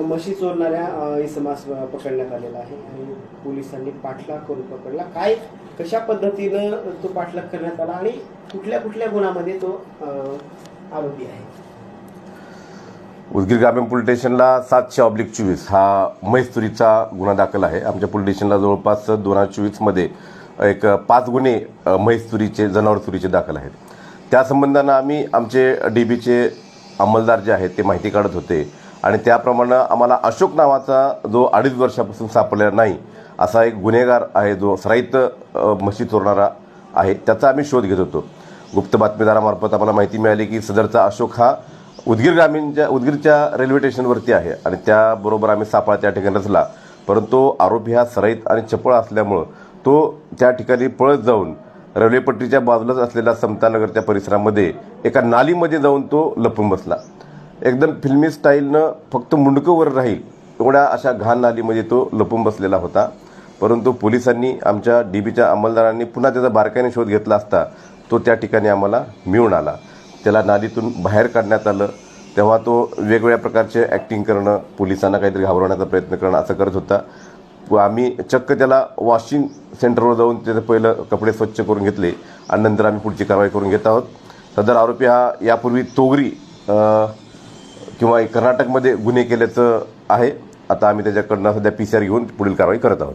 म्हशी चोरणाऱ्या इसमास पकडण्यात आलेला आहे आणि पोलिसांनी पाठलाग करून पकडला. काय कशा पद्धतीनं तो पाठलाग करण्यात आला आणि कुठल्या कुठल्या गुन्ह्यामध्ये तो आरोपी आहे? उदगीर ग्रामीण पोलीस स्टेशनला 700/24 हा म्हैस चोरीचा गुन्हा दाखल आहे. आमच्या पोलीस स्टेशनला जवळपास 2024 मध्ये एक 5 गुन्हे म्हैस चोरीचे, जनावर चोरीचे दाखल आहेत. त्या संबंधानं आम्ही आमचे डीबीचे अंमलदार जे आहेत ते माहिती काढत होते आणि त्याप्रमाणे आम्हाला अशोक नावाचा जो 2.5 वर्षापासून सापडलेला नाही असा एक गुन्हेगार आहे, जो सराईत म्हशी चोरणारा आहे, त्याचा आम्ही शोध घेत होतो. गुप्त बातमीदारामार्फत आम्हाला माहिती मिळाली की सदरचा अशोक हा उदगीरच्या रेल्वे स्टेशनवरती आहे आणि त्याबरोबर आम्ही सापळा त्या ठिकाणी रचला. परंतु आरोपी हा सराईत आणि चपळ असल्यामुळं तो त्या ठिकाणी पळत जाऊन रेल्वेपट्टीच्या बाजूलाच असलेल्या समतानगरच्या परिसरामध्ये एका नालीमध्ये जाऊन तो लपून बसला. एकदम फिल्मी स्टाईलनं फक्त मुंडकं वर राहील एवढ्या अशा घाण नालीमध्ये तो लपून बसलेला होता. परंतु पोलिसांनी, आमच्या डीबीच्या अंमलदारांनी पुन्हा त्याचा बारकाईने शोध घेतला असता तो त्या ठिकाणी आम्हाला मिळून आला. त्याला नालीतून बाहेर काढण्यात आलं. तेव्हा तो वेगवेगळ्या प्रकारचे ॲक्टिंग करणं, पोलिसांना काहीतरी घाबरवण्याचा प्रयत्न करणं असं करत होता. आम्ही चक्क त्याला वॉशिंग सेंटरवर जाऊन त्याचे पहिलं कपडे स्वच्छ करून घेतले आणि नंतर आम्ही पुढची कारवाई करून घेत आहोत. सदर आरोपी हा यापूर्वी तोगरी किंवा कर्नाटकमध्ये गुन्हे केल्याचं आहे. आता आम्ही त्याच्याकडनं सध्या PCR घेऊन पुढील कारवाई करत आहोत.